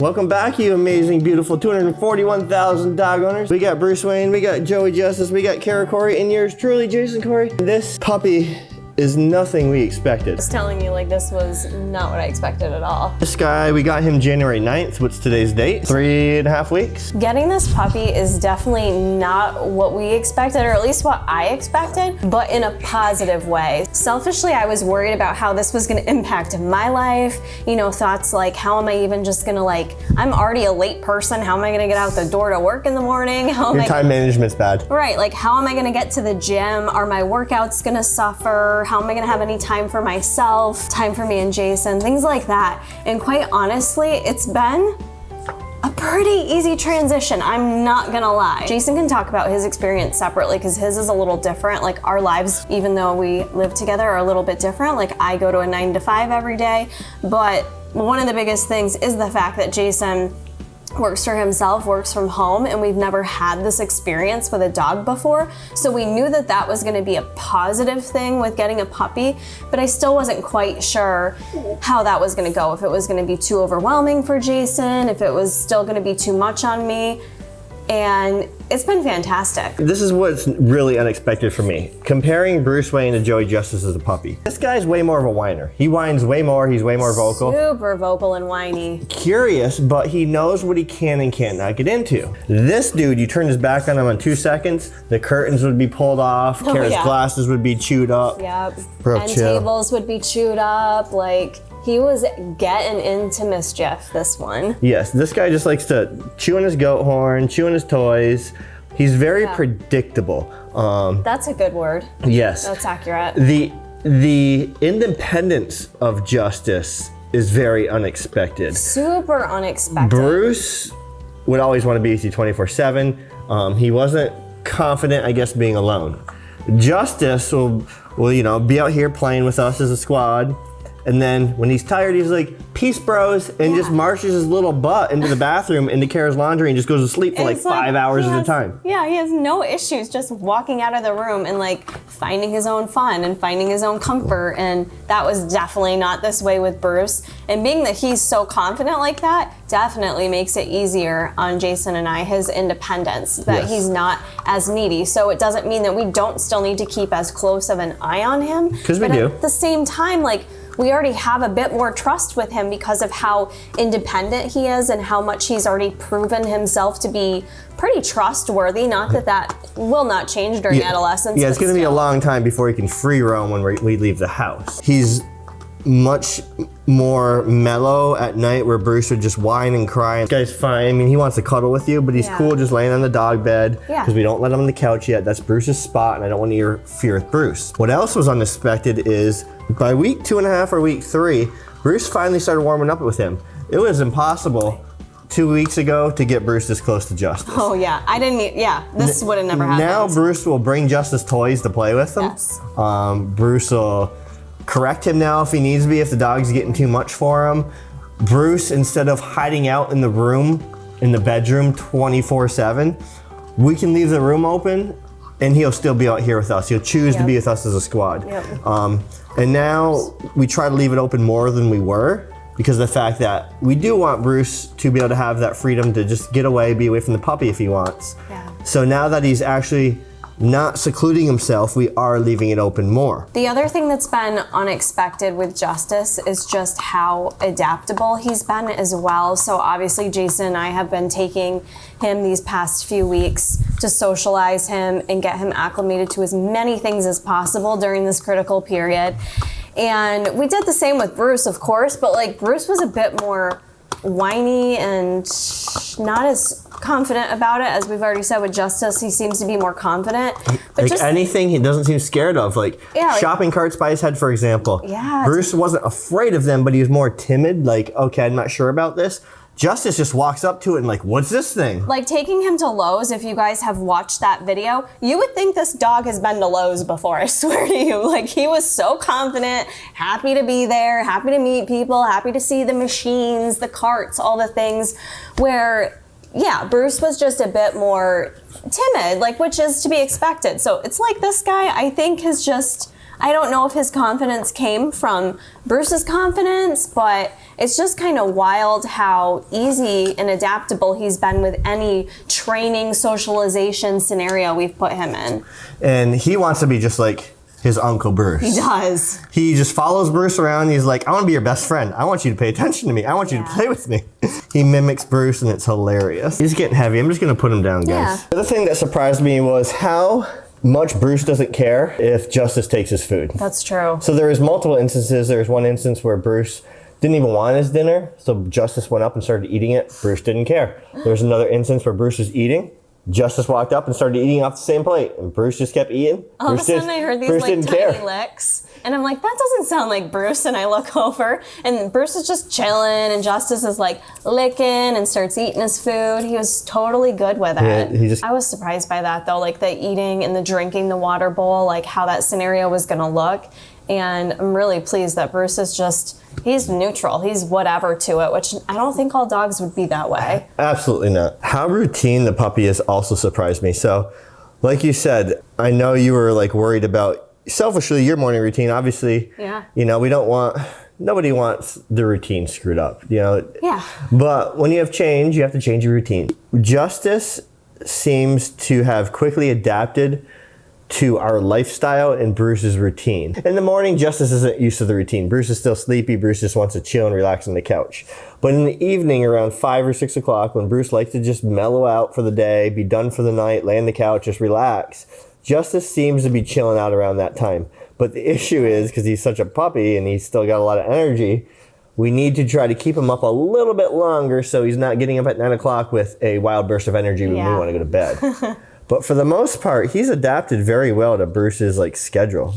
Welcome back, you amazing, beautiful 241,000 dog owners. We got Bruce Wayne, we got Joey Justice, we got Kara Corey, and yours truly, Jason Corey. This puppy is nothing we expected. I was telling you, like, this was not what I expected at all. This guy, we got him January 9th. What's today's date? 3.5 weeks. Getting this puppy is definitely not what we expected, or at least what I expected, but in a positive way. Selfishly, I was worried about how this was gonna impact my life. You know, thoughts like, how am I even just gonna, like, I'm already a late person. How am I gonna get out the door to work in the morning? Your time management's bad. Right, like, how am I gonna get to the gym? Are my workouts gonna suffer? How am I gonna have any time for myself, time for me and Jason, things like that. And quite honestly, it's been a pretty easy transition, I'm not gonna lie. Jason can talk about his experience separately because his is a little different. Like, our lives, even though we live together, are a little bit different. Like, I go to a 9 to 5 every day, but one of the biggest things is the fact that Jason works for himself, works from home, and we've never had this experience with a dog before. So we knew that that was gonna be a positive thing with getting a puppy, but I still wasn't quite sure how that was gonna go. If it was gonna be too overwhelming for Jason, if it was still gonna be too much on me. And it's been fantastic. This is what's really unexpected for me. Comparing Bruce Wayne to Joey Justice as a puppy. This guy's way more of a whiner. He whines way more, he's way more vocal. Super vocal and whiny. Curious, but he knows what he can and can't get into. This dude, you turn his back on him in 2 seconds, the curtains would be pulled off, Kara's glasses would be chewed up. Yep, Bro, and chill. tables would be chewed up, like, he was getting into mischief, this one. Yes, this guy just likes to chew on his goat horn, chew on his toys. He's very predictable. That's a good word. Yes. That's accurate. The independence of Justice is very unexpected. Super unexpected. Bruce would always want to be with you 24/7. He wasn't confident, I guess, being alone. Justice will you know, be out here playing with us as a squad. And then when he's tired, he's like, peace bros, and just marches his little butt into the bathroom, into Kara's laundry, and just goes to sleep for like 5 hours at a time. Yeah, he has no issues just walking out of the room and like finding his own fun and finding his own comfort. And that was definitely not this way with Bruce. And being that he's so confident like that, definitely makes it easier on Jason and I, his independence, that he's not as needy. So it doesn't mean that we don't still need to keep as close of an eye on him. Because we do. At the same time, like, we already have a bit more trust with him because of how independent he is and how much he's already proven himself to be pretty trustworthy. Not that that will not change during adolescence. Yeah, it's going to be a long time before he can free roam when we leave the house. He's much more mellow at night, where Bruce would just whine and cry. This guy's fine. I mean, he wants to cuddle with you, but he's cool just laying on the dog bed because we don't let him on the couch yet. That's Bruce's spot, and I don't want to interfere with Bruce. What else was unexpected is by week 2.5 or week 3, Bruce finally started warming up with him. It was impossible 2 weeks ago to get Bruce this close to Justice. Oh yeah, I didn't, this would have never happened. Now Bruce will bring Justice toys to play with him. Yes. Bruce will correct him now if he needs to be, if the dog's getting too much for him. Bruce, instead of hiding out in the room, in the bedroom 24/7, we can leave the room open and he'll still be out here with us. He'll choose to be with us as a squad. And now we try to leave it open more than we were, because of the fact that we do want Bruce to be able to have that freedom to just get away, be away from the puppy if he wants. So now that he's actually not secluding himself, we are leaving it open more. The other thing that's been unexpected with Justice is just how adaptable he's been as well. So obviously Jason and I have been taking him these past few weeks to socialize him and get him acclimated to as many things as possible during this critical period. And we did the same with Bruce, of course, but like, Bruce was a bit more whiny and not as confident about it. As we've already said with Justice, he seems to be more confident. But like just anything he doesn't seem scared of, like shopping carts by his head, for example. Bruce wasn't afraid of them, but he was more timid, like, okay, I'm not sure about this. Justice just walks up to it and like, what's this thing? Like taking him to Lowe's, if you guys have watched that video, you would think this dog has been to Lowe's before, I swear to you. Like, he was so confident, happy to be there, happy to meet people, happy to see the machines, the carts, all the things, where Bruce was just a bit more timid, like, which is to be expected. So it's like this guy, I think, has just, I don't know if his confidence came from Bruce's confidence, but it's just kind of wild how easy and adaptable he's been with any training, socialization scenario we've put him in. And he wants to be just like his Uncle Bruce. He does. He just follows Bruce around. He's like, I want to be your best friend. I want you to pay attention to me. I want you to play with me. He mimics Bruce, and it's hilarious. He's getting heavy. I'm just going to put him down, guys. Yeah. The other thing that surprised me was how much Bruce doesn't care if Justice takes his food. That's true. So there was multiple instances. There was one instance where Bruce didn't even want his dinner, so Justice went up and started eating it. Bruce didn't care. There was another instance where Bruce was eating. Justice walked up and started eating off the same plate, and Bruce just kept eating. All of a sudden I heard these Bruce like didn't tiny care. licks, and I'm like, that doesn't sound like Bruce, and I look over, and Bruce is just chilling, and Justice is like licking and starts eating his food. He was totally good with it. Yeah, I was surprised by that though, like the eating and the drinking the water bowl, like how that scenario was gonna look. And I'm really pleased that Bruce is just, he's neutral. He's whatever to it, which I don't think all dogs would be that way. Absolutely not. How routine the puppy is also surprised me. So, like you said, I know you were like worried about, selfishly, your morning routine. Obviously, you know, nobody wants the routine screwed up, you know? Yeah. But when you have change, you have to change your routine. Justice seems to have quickly adapted to our lifestyle and Bruce's routine. In the morning, Justice isn't used to the routine. Bruce is still sleepy. Bruce just wants to chill and relax on the couch. But in the evening, around 5 or 6 o'clock, when Bruce likes to just mellow out for the day, be done for the night, lay on the couch, just relax, Justice seems to be chilling out around that time. But the issue is, because he's such a puppy and he's still got a lot of energy, we need to try to keep him up a little bit longer so he's not getting up at 9 o'clock with a wild burst of energy when we want to go to bed. But for the most part, he's adapted very well to Bruce's like schedule.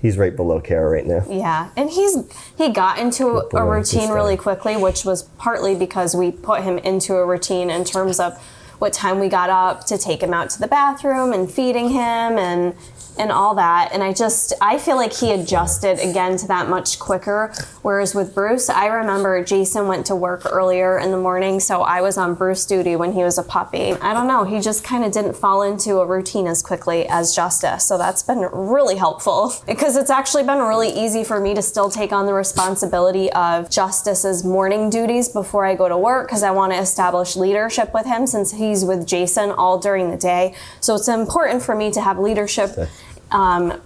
He's right below Kara right now. Yeah, and he got into a routine really quickly, which was partly because we put him into a routine in terms of what time we got up to take him out to the bathroom and feeding him and all that. And I feel like he adjusted again to that much quicker. Whereas with Bruce, I remember Jason went to work earlier in the morning, so I was on Bruce duty when he was a puppy. I don't know, he just kind of didn't fall into a routine as quickly as Justice. So that's been really helpful because it's actually been really easy for me to still take on the responsibility of Justice's morning duties before I go to work because I want to establish leadership with him since he's with Jason all during the day. So it's important for me to have leadership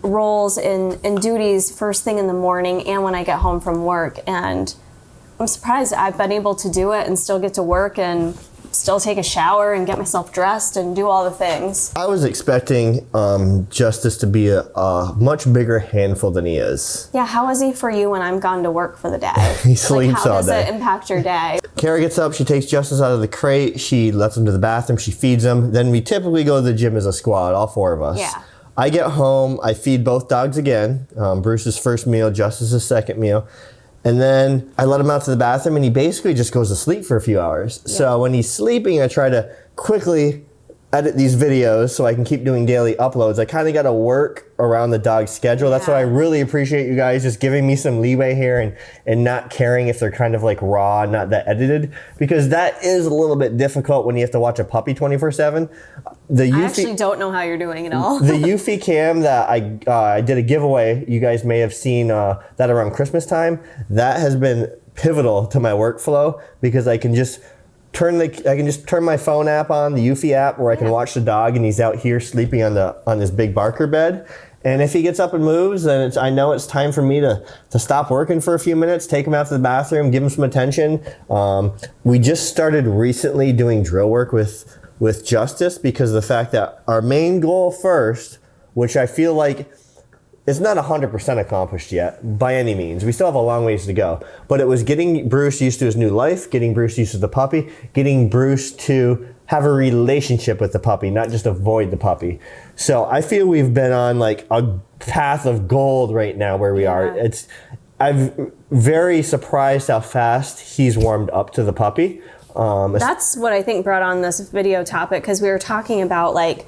roles and duties first thing in the morning and when I get home from work. And I'm surprised I've been able to do it and still get to work and still take a shower and get myself dressed and do all the things. I was expecting Justice to be a much bigger handful than he is. Yeah, how is he for you when I'm gone to work for the day? He sleeps all day. How does it impact your day? Kara gets up, she takes Justice out of the crate, she lets him to the bathroom, she feeds him. Then we typically go to the gym as a squad, all 4 of us. Yeah. I get home, I feed both dogs again, Bruce's first meal, Justice's second meal. And then I let him out to the bathroom and he basically just goes to sleep for a few hours. Yeah. So when he's sleeping, I try to quickly edit these videos so I can keep doing daily uploads. I kind of got to work around the dog's schedule. That's why I really appreciate you guys just giving me some leeway here and not caring if they're kind of like raw, not that edited, because that is a little bit difficult when you have to watch a puppy 24/7. I actually don't know how you're doing it all. The Eufy cam that I did a giveaway, you guys may have seen that around Christmas time. That has been pivotal to my workflow because I can just turn my phone app on, the Eufy app, where I can watch the dog and he's out here sleeping on this big Barker bed. And if he gets up and moves, then I know it's time for me to stop working for a few minutes, take him out to the bathroom, give him some attention. We just started recently doing drill work with Justice because of the fact that our main goal first, which I feel like it's not 100% accomplished yet by any means. We still have a long ways to go. But it was getting Bruce used to his new life, getting Bruce used to the puppy, getting Bruce to have a relationship with the puppy, not just avoid the puppy. So I feel we've been on like a path of gold right now where we are. I'm very surprised how fast he's warmed up to the puppy. That's what I think brought on this video topic because we were talking about like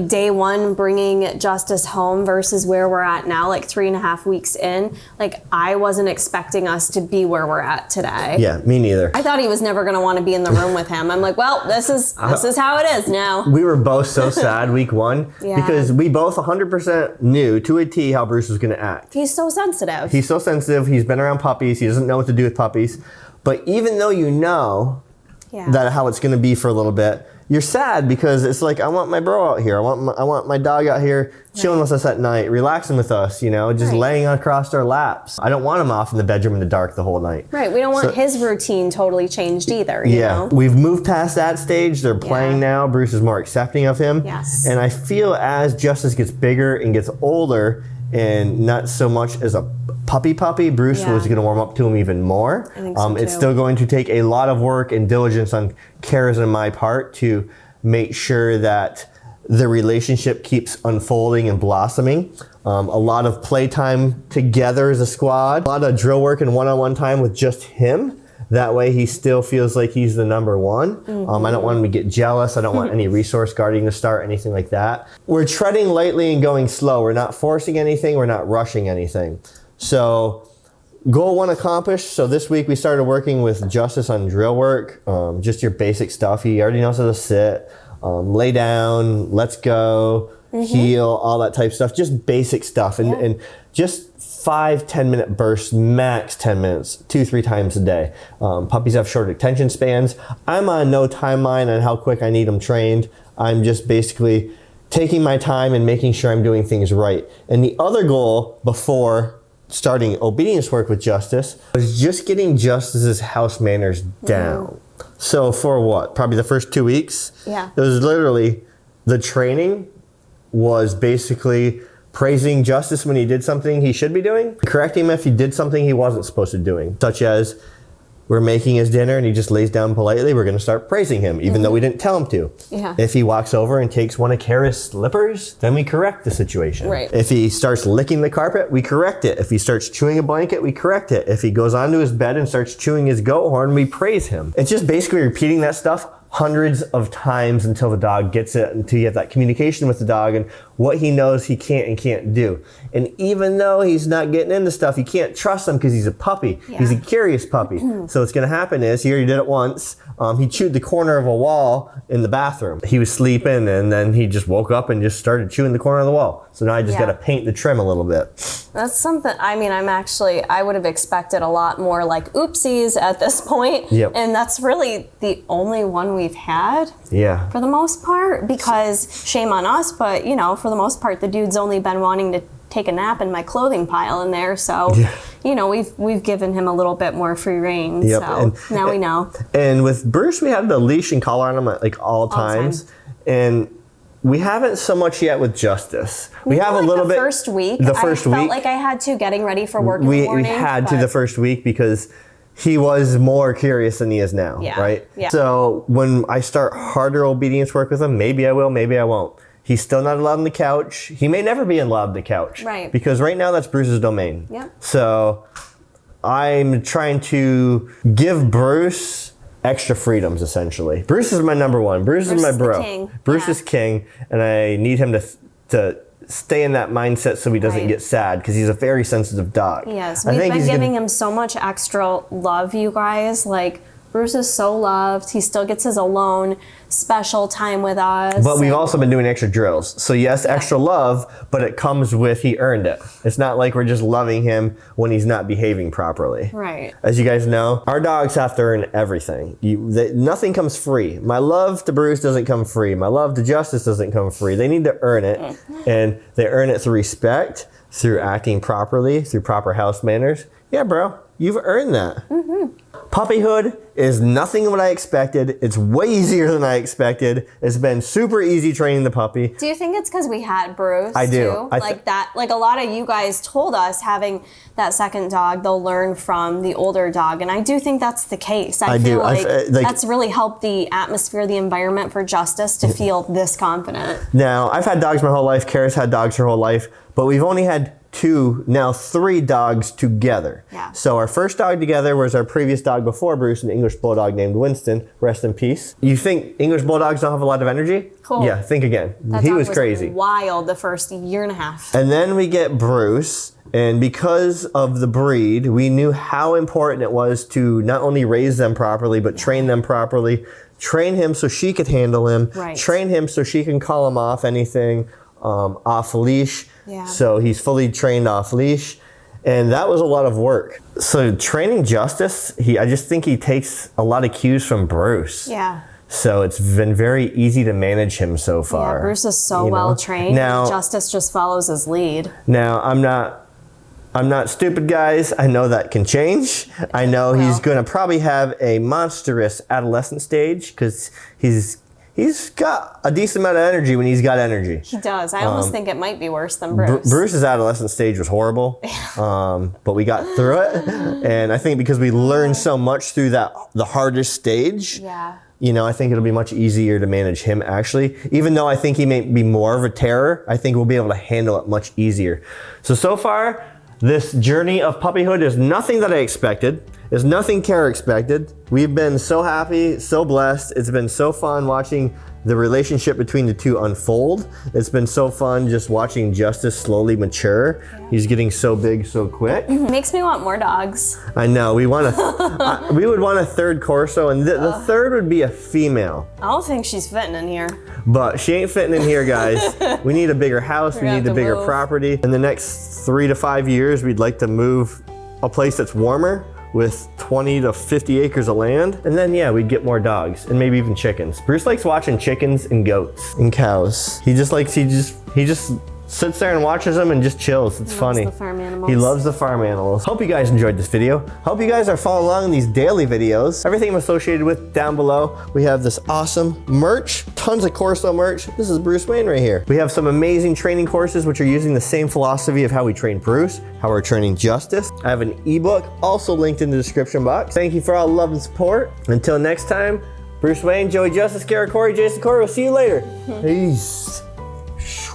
day one bringing Justice home versus where we're at now, like 3.5 weeks in. Like I wasn't expecting us to be where we're at today. Yeah, me neither. I thought he was never going to want to be in the room with him. I'm like, well, this is how it is now. We were both so sad week 1 because we both 100% knew to a T how Bruce was going to act. He's so sensitive. He's so sensitive. He's been around puppies. He doesn't know what to do with puppies. But even though you know that how it's going to be for a little bit, you're sad because it's like, I want my bro out here. I want my dog out here chilling with us at night, relaxing with us, you know, just laying across our laps. I don't want him off in the bedroom in the dark the whole night. Right. We don't want his routine totally changed either. You know? We've moved past that stage. They're playing now. Bruce is more accepting of him. Yes. And I feel as Justice gets bigger and gets older and not so much as a puppy, Bruce was going to warm up to him even more. I think so it's too. still going to take a lot of work and diligence on Kara's and my part to make sure that the relationship keeps unfolding and blossoming. A lot of playtime together as a squad, a lot of drill work and one-on-one time with just him. That way he still feels like he's the number one. I don't want him to get jealous. I don't want any resource guarding to start, anything like that. We're treading lightly and going slow. We're not forcing anything. We're not rushing anything. So goal 1 accomplished. So this week we started working with Justice on drill work, just your basic stuff. He already knows how to sit, lay down, let's go, heel, all that type of stuff. Just basic stuff. And just 5-10 minute bursts, max 10 minutes, 2-3 times a day. Puppies have short attention spans. I'm on no timeline on how quick I need them trained. I'm just basically taking my time and making sure I'm doing things right. And the other goal before starting obedience work with Justice was just getting Justice's house manners down. So for what? Probably the first 2 weeks? Yeah. It was literally, the training was basically praising Justice when he did something he should be doing, correcting him if he did something he wasn't supposed to be doing, such as we're making his dinner and he just lays down politely, we're going to start praising him, even though we didn't tell him to. Yeah. If If he walks over and takes one of Kara's slippers, then we correct the situation. Right. If he starts licking the carpet, we correct it. If he starts chewing a blanket, we correct it. If he goes onto his bed and starts chewing his goat horn, we praise him. It's just basically repeating that stuff hundreds of times until the dog gets it, until you have that communication with the dog and what he knows he can't and can't do. And even though he's not getting into stuff, you can't trust him because he's a puppy. He's a curious puppy. So what's going to happen is, he already did it once. He chewed the corner of a wall in the bathroom. He was sleeping and then he just woke up and just started chewing the corner of the wall. So now I just got to paint the trim a little bit. That's something, I mean, I would have expected a lot more like oopsies at this point. And that's really the only one we've had for the most part, because shame on us, but you know, for the most part, the dude's only been wanting to take a nap in my clothing pile in there. So, you know, we've given him a little bit more free rein. So and now we know. And with Bruce, we have the leash and collar on him at like all times. And we haven't so much yet with Justice. We have a little bit. The first week. The first week. I felt like I had to, getting ready for work in the morning. We had to the first week because he was more curious than he is now, right? So when I start harder obedience work with him, maybe I will, maybe I won't. He's still not allowed on the couch. He may never be allowed on the couch. Right. Because right now that's Bruce's domain. So I'm trying to give Bruce extra freedoms, essentially. Bruce is my number one. Bruce is my bro. King. Bruce is king, and I need him to stay in that mindset so he doesn't get sad, because he's a very sensitive dog. Yes, we've been giving him so much extra love, you guys. Like, Bruce is so loved. He still gets his alone special time with us. But we've also been doing extra drills. So yes, extra love, but it comes with, he earned it. It's not like we're just loving him when he's not behaving properly. Right. As you guys know, our dogs have to earn everything. Nothing comes free. My love to Bruce doesn't come free. My love to Justice doesn't come free. They need to earn it. And they earn it through respect, through acting properly, through proper house manners. Yeah, bro, you've earned that. Puppyhood is nothing what I expected. It's way easier than I expected. It's been super easy training the puppy. Do you think it's because we had Bruce? I do. Too? Like a lot of you guys told us, having that second dog, they'll learn from the older dog, and I do think that's the case. I feel like that's really helped the atmosphere, the environment for Justice to feel this confident. Now, I've had dogs my whole life. Kara's had dogs her whole life, but we've only had 2, now 3 dogs together. So our first dog together was our previous dog before Bruce, an English Bulldog named Winston. Rest in peace. You think English Bulldogs don't have a lot of energy? Cool. Yeah, think again. That he dog was crazy. Wild the first year and a half. And then we get Bruce, and because of the breed, we knew how important it was to not only raise them properly, but train them properly. Train him so she could handle him. Train him so she can call him off anything off leash. So he's fully trained off leash. And that was a lot of work. So training Justice, I just think he takes a lot of cues from Bruce. Yeah. So it's been very easy to manage him so far. Yeah, Bruce is so well trained. Now, Justice just follows his lead. Now, I'm not stupid, guys. I know that can change. I know he's going to probably have a monstrous adolescent stage because he's got a decent amount of energy when he's got energy. He does. I almost think it might be worse than Bruce. Bruce's adolescent stage was horrible, but we got through it. And I think because we learned so much through the hardest stage, you know, I think it'll be much easier to manage him actually. Even though I think he may be more of a terror, I think we'll be able to handle it much easier. So far, this journey of puppyhood is nothing that I expected. It's nothing Kara expected. We've been so happy, so blessed. It's been so fun watching the relationship between the two unfold. It's been so fun just watching Justice slowly mature. He's getting so big so quick. Makes me want more dogs. I know. We want we would want a third Corso, and the third would be a female. I don't think she's fitting in here. But she ain't fitting in here, guys. We need a bigger house. We need a bigger property. In the next 3 to 5 years, we'd like to move a place that's warmer with 20 to 50 acres of land. And then, yeah, we'd get more dogs and maybe even chickens. Bruce likes watching chickens and goats and cows. He just sits there and watches them and just chills. It's funny. He loves the farm animals. He loves the farm animals. Hope you guys enjoyed this video. Hope you guys are following along in these daily videos. Everything I'm associated with down below. We have this awesome merch, tons of Corso merch. This is Bruce Wayne right here. We have some amazing training courses which are using the same philosophy of how we train Bruce, how we're training Justice. I have an ebook also linked in the description box. Thank you for all the love and support. Until next time, Bruce Wayne, Joey Justice, Kara Corey, Jason Corey. We'll see you later. Peace.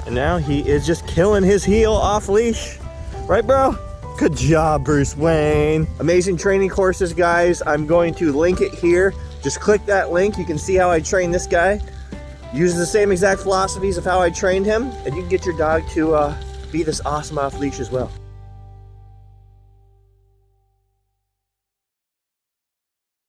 And now he is just killing his heel off leash. Right, bro? Good job, Bruce Wayne. Amazing training courses, guys. I'm going to link it here. Just click that link. You can see how I train this guy. Uses the same exact philosophies of how I trained him. And you can get your dog to be this awesome off leash as well.